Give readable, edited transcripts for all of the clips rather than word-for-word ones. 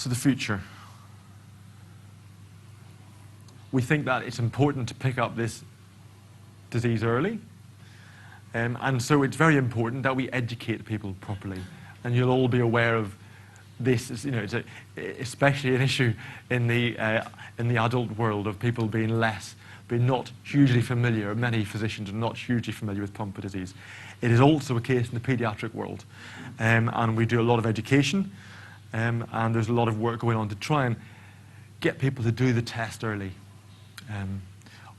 to the future. We think that it's important to pick up this disease early. And so it's very important that we educate people properly. And you'll all be aware of this. It's especially an issue in the adult world of people being not hugely familiar. Many physicians are not hugely familiar with Pompe disease. It is also a case in the pediatric world. And we do a lot of education. And there's a lot of work going on to try and get people to do the test early.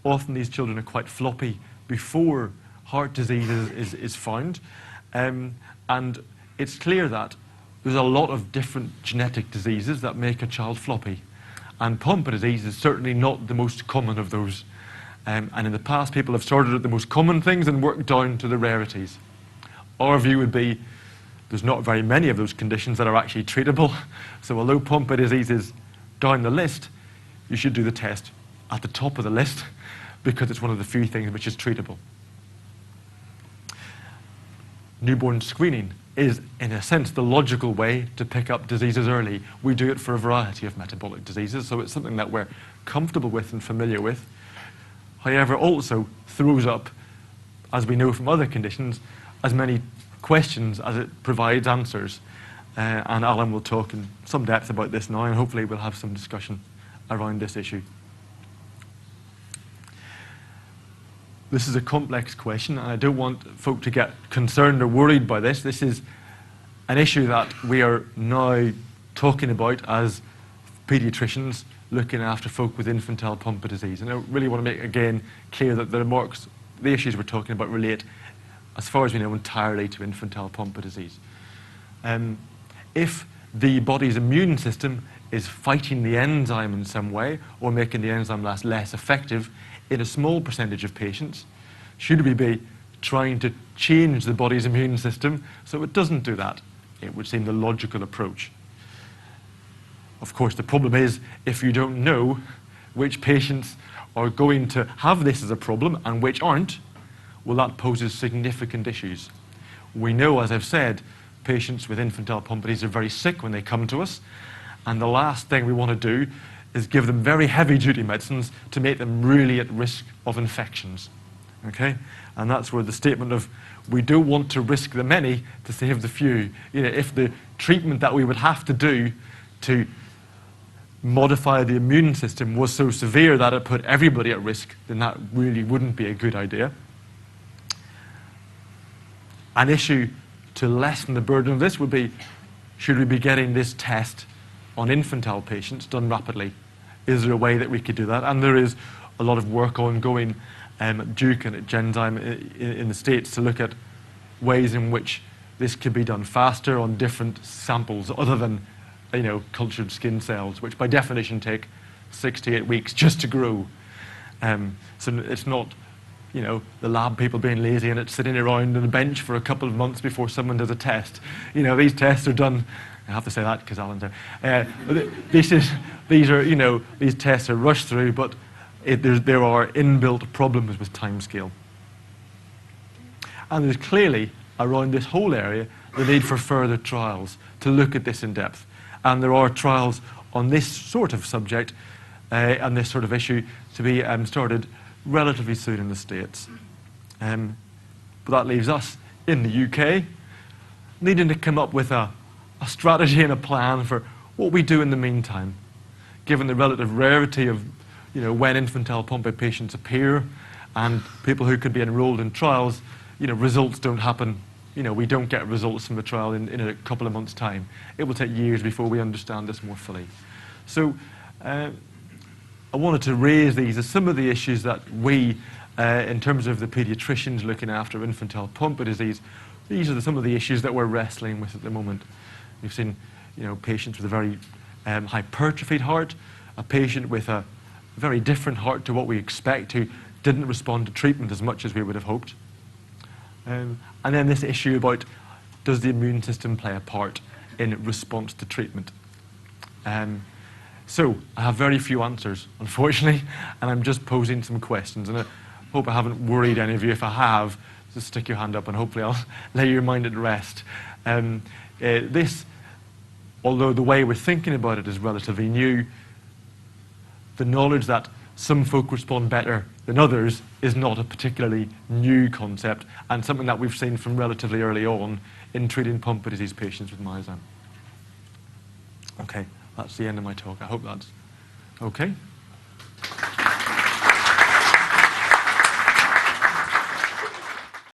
Often these children are quite floppy before heart disease is found. And it's clear that there's a lot of different genetic diseases that make a child floppy. And Pompe disease is certainly not the most common of those. And in the past, people have started at the most common things and worked down to the rarities. Our view would be there's not very many of those conditions that are actually treatable. So although Pompe disease is down the list, you should do the test at the top of the list because it's one of the few things which is treatable. Newborn screening is, in a sense, the logical way to pick up diseases early. We do it for a variety of metabolic diseases, so it's something that we're comfortable with and familiar with. However, also throws up, as we know from other conditions, as many questions as it provides answers. And Alan will talk in some depth about this now, and hopefully we'll have some discussion around this issue. This is a complex question, and I don't want folk to get concerned or worried by this. This is an issue that we are now talking about as paediatricians looking after folk with infantile Pompe disease. And I really want to make, again, clear that the issues we're talking about relate, as far as we know, entirely to infantile Pompe disease. If the body's immune system is fighting the enzyme in some way or making the enzyme less effective, in a small percentage of patients, should we be trying to change the body's immune system so it doesn't do that? It would seem the logical approach. Of course, the problem is if you don't know which patients are going to have this as a problem and which aren't, well, that poses significant issues. We know, as I've said, patients with infantile Pompe disease are very sick when they come to us, and the last thing we want to do is give them very heavy-duty medicines to make them really at risk of infections. Okay? And that's where the statement of we don't want to risk the many to save the few. If the treatment that we would have to do to modify the immune system was so severe that it put everybody at risk, then that really wouldn't be a good idea. An issue to lessen the burden of this would be, should we be getting this test on infantile patients done rapidly? Is there a way that we could do that? And there is a lot of work ongoing at Duke and at Genzyme in the States to look at ways in which this could be done faster on different samples other than cultured skin cells, which by definition take 6 to 8 weeks just to grow. So it's not the lab people being lazy and it's sitting around on a bench for a couple of months before someone does a test. These tests are done. I have to say that because Alan's there. These tests are rushed through, but there are inbuilt problems with timescale. And there's clearly, around this whole area, the need for further trials to look at this in depth. And there are trials on this sort of subject and this sort of issue to be started relatively soon in the States. But that leaves us in the UK needing to come up with a strategy and a plan for what we do in the meantime, given the relative rarity of when infantile Pompe patients appear and people who could be enrolled in trials, results don't happen. We don't get results from the trial in a couple of months' time. It will take years before we understand this more fully. So I wanted to raise these as some of the issues that we, in terms of the paediatricians looking after infantile Pompe disease, these are some of the issues that we're wrestling with at the moment. We've seen patients with a very hypertrophied heart, a patient with a very different heart to what we expect, who didn't respond to treatment as much as we would have hoped. And then this issue about, does the immune system play a part in response to treatment? So I have very few answers, unfortunately, and I'm just posing some questions. And I hope I haven't worried any of you. If I have, just stick your hand up and hopefully I'll lay your mind at rest. This although the way we're thinking about it is relatively new, the knowledge that some folk respond better than others is not a particularly new concept, and something that we've seen from relatively early on in treating Pompe disease patients with Myozyme. Okay, that's the end of my talk. I hope that's okay.